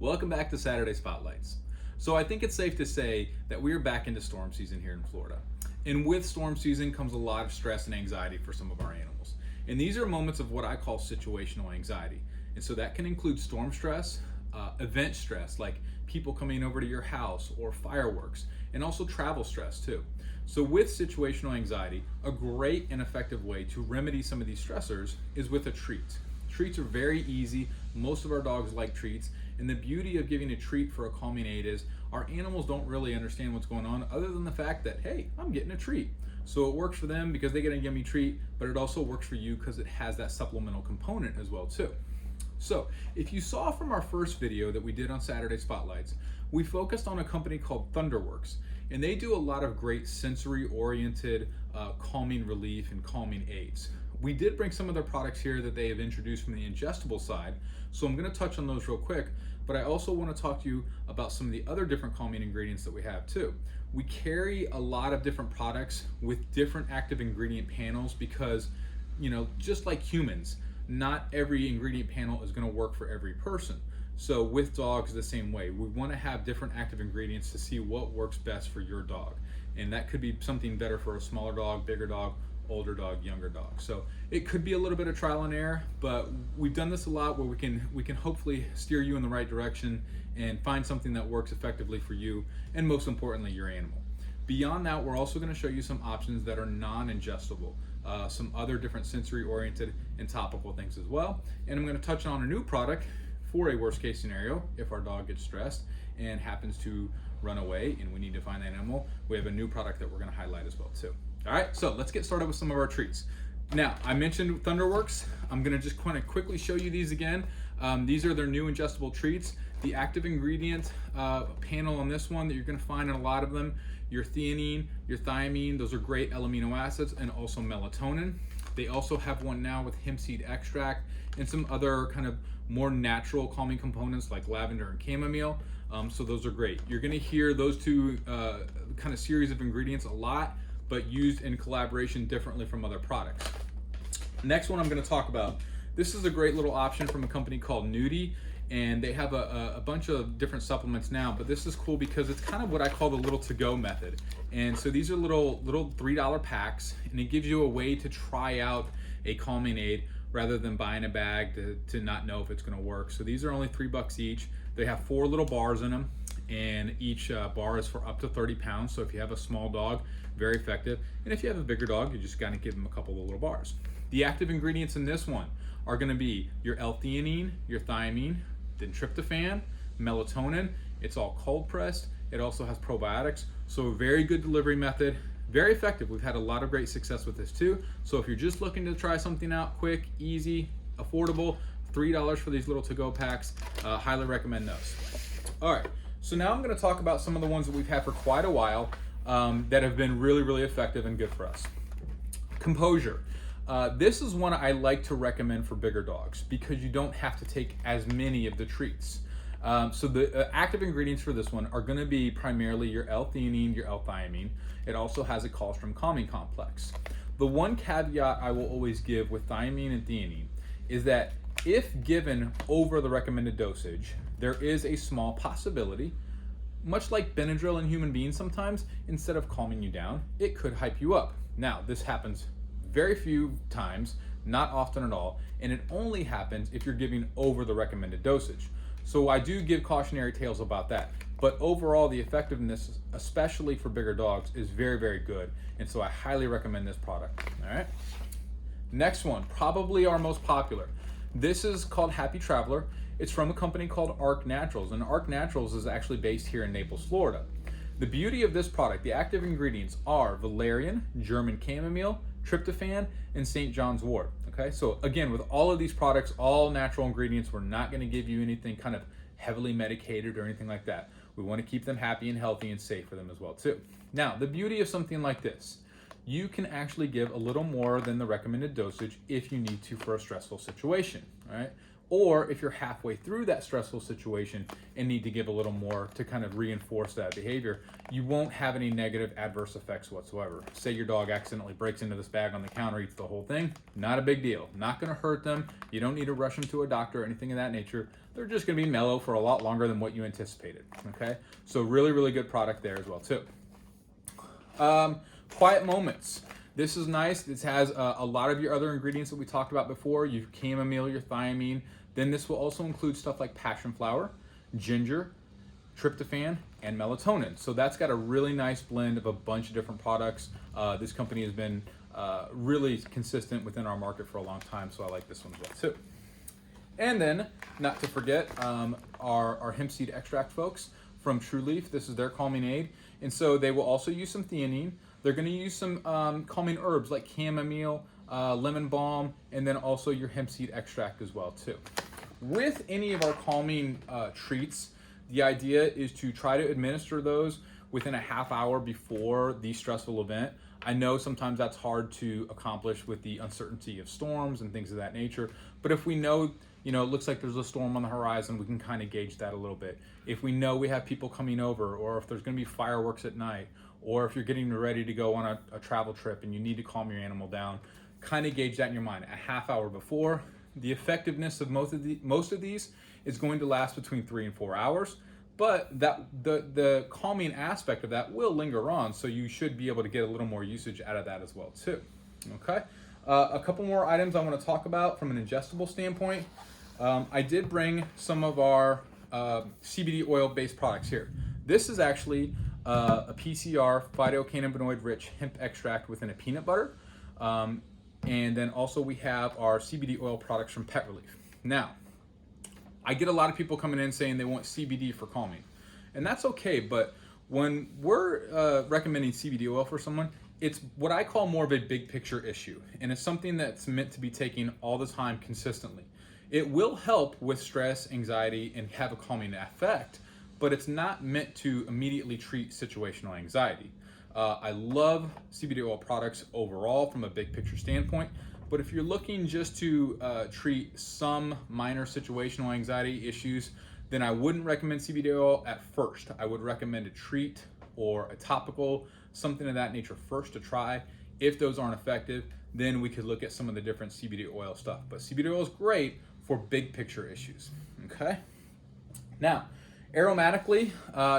Welcome back to Saturday Spotlights. So I think it's safe to say that we are back into storm season here in Florida. And with storm season comes a lot of stress and anxiety for some of our animals. And these are moments of what I call situational anxiety. And so that can include storm stress, event stress, like people coming over to your house or fireworks, and also travel stress too. So with situational anxiety, a great and effective way to remedy some of these stressors is with a treat. Treats are very easy. Most of our dogs like treats. And the beauty of giving a treat for a calming aid is our animals don't really understand what's going on other than the fact that, hey, I'm getting a treat. So it works for them because they get a yummy treat, but it also works for you because it has that supplemental component as well too. So if you saw from our first video that we did on Saturday Spotlights, we focused on a company called Thunderworks, and they do a lot of great sensory-oriented calming relief and calming aids. We did bring some of their products here that they have introduced from the ingestible side, so I'm going to touch on those real quick, but I also want to talk to you about some of the other different calming ingredients that we have too. We carry a lot of different products with different active ingredient panels because, just like humans, not every ingredient panel is going to work for every person. So with dogs the same way, we want to have different active ingredients to see what works best for your dog. And that could be something better for a smaller dog, bigger dog, older dog, younger dog. So it could be a little bit of trial and error, but we've done this a lot where we can hopefully steer you in the right direction and find something that works effectively for you and most importantly your animal. Beyond that, we're also going to show you some options that are non-ingestible, some other different sensory oriented and topical things as well. And I'm going to touch on a new product for a worst case scenario if our dog gets stressed and happens to run away and we need to find that animal. We have a new product that we're going to highlight as well too. All right, so let's get started with some of our treats. Now, I mentioned Thunderworks. I'm gonna just kind of quickly show you these again. These are their new ingestible treats. The active ingredient panel on this one that you're gonna find in a lot of them, your theanine, your thiamine, those are great L-amino acids, and also melatonin. They also have one now with hemp seed extract and some other kind of more natural calming components like lavender and chamomile. So those are great. You're gonna hear those two kind of series of ingredients a lot, but used in collaboration differently from other products. Next one I'm going to talk about. This is a great little option from a company called Nudie, and they have a bunch of different supplements now, but this is cool because it's kind of what I call the little to-go method. And so these are little $3 packs, and it gives you a way to try out a calming aid rather than buying a bag to not know if it's going to work. So these are only $3 each. They have 4 little bars in them, and each bar is for up to 30 pounds. So if you have a small dog, very effective. And if you have a bigger dog, you just gotta give them a couple of little bars. The active ingredients in this one are gonna be your L-theanine, your thiamine, then tryptophan, melatonin. It's all cold pressed. It also has probiotics. So a very good delivery method, very effective. We've had a lot of great success with this too. So if you're just looking to try something out quick, easy, affordable, $3 for these little to-go packs, highly recommend those. All right, so now I'm gonna talk about some of the ones that we've had for quite a while that have been really, really effective and good for us. Composure. This is one I like to recommend for bigger dogs because you don't have to take as many of the treats. So the active ingredients for this one are going to be primarily your L-theanine, your L-thiamine. It also has a colostrum calming complex. The one caveat I will always give with thiamine and theanine is that if given over the recommended dosage, there is a small possibility, much like Benadryl in human beings sometimes, instead of calming you down, it could hype you up. Now, this happens very few times, not often at all, and it only happens if you're giving over the recommended dosage. So I do give cautionary tales about that. But overall, the effectiveness, especially for bigger dogs, is very, very good. And so I highly recommend this product. All right. Next one, probably our most popular. This is called Happy Traveler. It's from a company called Arc Naturals, and Arc Naturals is actually based here in Naples, Florida. The beauty of this product, the active ingredients are valerian, German chamomile, tryptophan, and St. John's wort. Okay, so again, with all of these products, all natural ingredients, we're not going to give you anything kind of heavily medicated or anything like that. We want to keep them happy and healthy and safe for them as well too. Now, the beauty of something like this, you can actually give a little more than the recommended dosage if you need to for a stressful situation, all right? or if you're halfway through that stressful situation and need to give a little more to kind of reinforce that behavior, you won't have any negative adverse effects whatsoever. Say your dog accidentally breaks into this bag on the counter, eats the whole thing, not a big deal. Not gonna hurt them. You don't need to rush them to a doctor or anything of that nature. They're just gonna be mellow for a lot longer than what you anticipated, okay? So really, really good product there as well too. Quiet moments. This is nice. This has a lot of your other ingredients that we talked about before. Your chamomile, your thiamine. Then this will also include stuff like passion flower, ginger, tryptophan, and melatonin. So that's got a really nice blend of a bunch of different products. This company has been really consistent within our market for a long time, so I like this one as well too. And then, not to forget, our hemp seed extract folks from True Leaf. This is their calming aid. And so they will also use some theanine. They're going to use some calming herbs like chamomile, lemon balm, and then also your hemp seed extract as well too. With any of our calming treats, the idea is to try to administer those within a half hour before the stressful event. I know sometimes that's hard to accomplish with the uncertainty of storms and things of that nature, but if we know, it looks like there's a storm on the horizon, we can kind of gauge that a little bit. If we know we have people coming over, or if there's going to be fireworks at night, or if you're getting ready to go on a travel trip and you need to calm your animal down, kind of gauge that in your mind a half hour before. The effectiveness of most of these is going to last between 3 and 4 hours, but the calming aspect of that will linger on, so you should be able to get a little more usage out of that as well too. Okay, a couple more items I want to talk about from an ingestible standpoint. I did bring some of our CBD oil based products here. This is actually a PCR phytocannabinoid rich hemp extract within a peanut butter. And then also we have our CBD oil products from Pet Relief. Now, I get a lot of people coming in saying they want CBD for calming. And that's okay, but when we're recommending CBD oil for someone, it's what I call more of a big picture issue. And it's something that's meant to be taken all the time consistently. It will help with stress, anxiety, and have a calming effect, but it's not meant to immediately treat situational anxiety. I love CBD oil products overall from a big picture standpoint, but if you're looking just to treat some minor situational anxiety issues, then I wouldn't recommend CBD oil at first. I would recommend a treat or a topical, something of that nature first to try. If those aren't effective, then we could look at some of the different CBD oil stuff. But CBD oil is great for big picture issues, okay? Now, aromatically,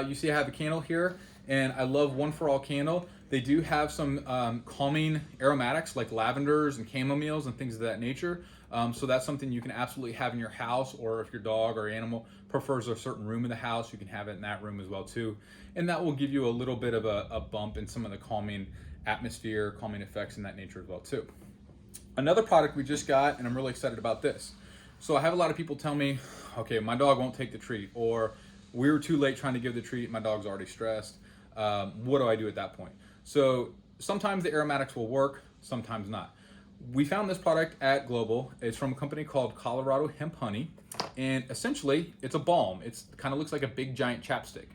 you see I have a candle here, and I love One For All candle. They do have some calming aromatics like lavenders and chamomiles and things of that nature. So that's something you can absolutely have in your house, or if your dog or animal prefers a certain room in the house, you can have it in that room as well too. And that will give you a little bit of a bump in some of the calming atmosphere, calming effects in that nature as well too. Another product we just got, and I'm really excited about this. So I have a lot of people tell me, okay, my dog won't take the treat, or we were too late trying to give the treat, my dog's already stressed. What do I do at that point? So sometimes the aromatics will work, sometimes not. We found this product at Global. It's from a company called Colorado Hemp Honey, and essentially it's a balm. It kind of looks like a big giant chapstick.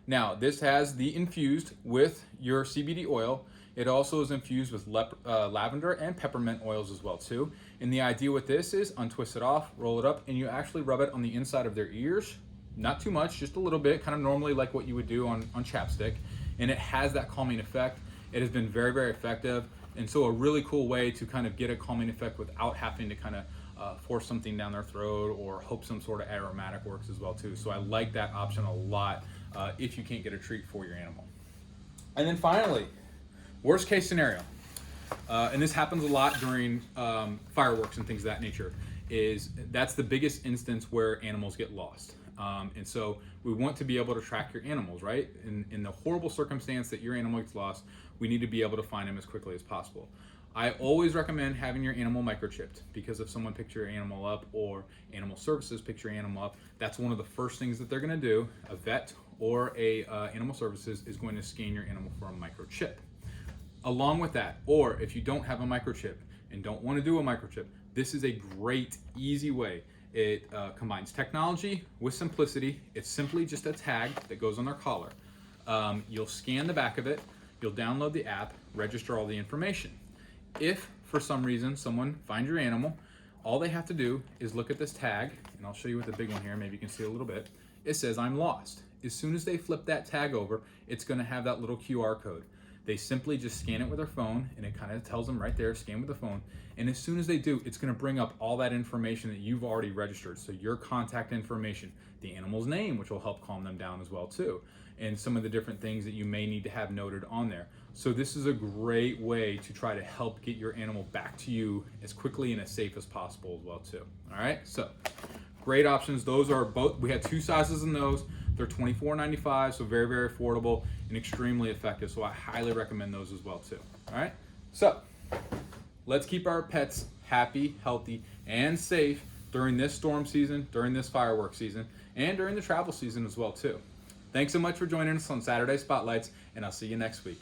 Now, this has the infused with your CBD oil. It also is infused with lavender and peppermint oils as well too. And the idea with this is untwist it off, roll it up, and you actually rub it on the inside of their ears. Not too much, just a little bit, kind of normally like what you would do on chapstick. And it has that calming effect. It has been very, very effective. And so a really cool way to kind of get a calming effect without having to kind of force something down their throat or hope some sort of aromatic works as well too. So I like that option a lot if you can't get a treat for your animal. And then finally, worst case scenario, and this happens a lot during fireworks and things of that nature, is that's the biggest instance where animals get lost. And so we want to be able to track your animals, right? In the horrible circumstance that your animal gets lost, we need to be able to find them as quickly as possible. I always recommend having your animal microchipped, because if someone picks your animal up or animal services picks your animal up, that's one of the first things that they're going to do. A vet or a animal services is going to scan your animal for a microchip. Along with that, or if you don't have a microchip and don't want to do a microchip, this is a great, easy way. It combines technology with simplicity. It's simply just a tag that goes on their collar. You'll scan the back of it, you'll download the app, register all the information. If for some reason someone finds your animal, All they have to do is look at this tag, and I'll show you with the big one here, maybe you can see a little bit. It says I'm lost. As soon as they flip that tag over, it's gonna have that little QR code. They simply just scan it with their phone, and it kind of tells them right there, scan with the phone. And as soon as they do, it's gonna bring up all that information that you've already registered. So your contact information, the animal's name, which will help calm them down as well too, and some of the different things that you may need to have noted on there. So this is a great way to try to help get your animal back to you as quickly and as safe as possible as well too. All right, so great options. Those are both, we had 2 sizes in those. They're $24.95, so very, very affordable and extremely effective. So I highly recommend those as well too. All right, so let's keep our pets happy, healthy, and safe during this storm season, during this fireworks season, and during the travel season as well too. Thanks so much for joining us on Saturday Spotlights, and I'll see you next week.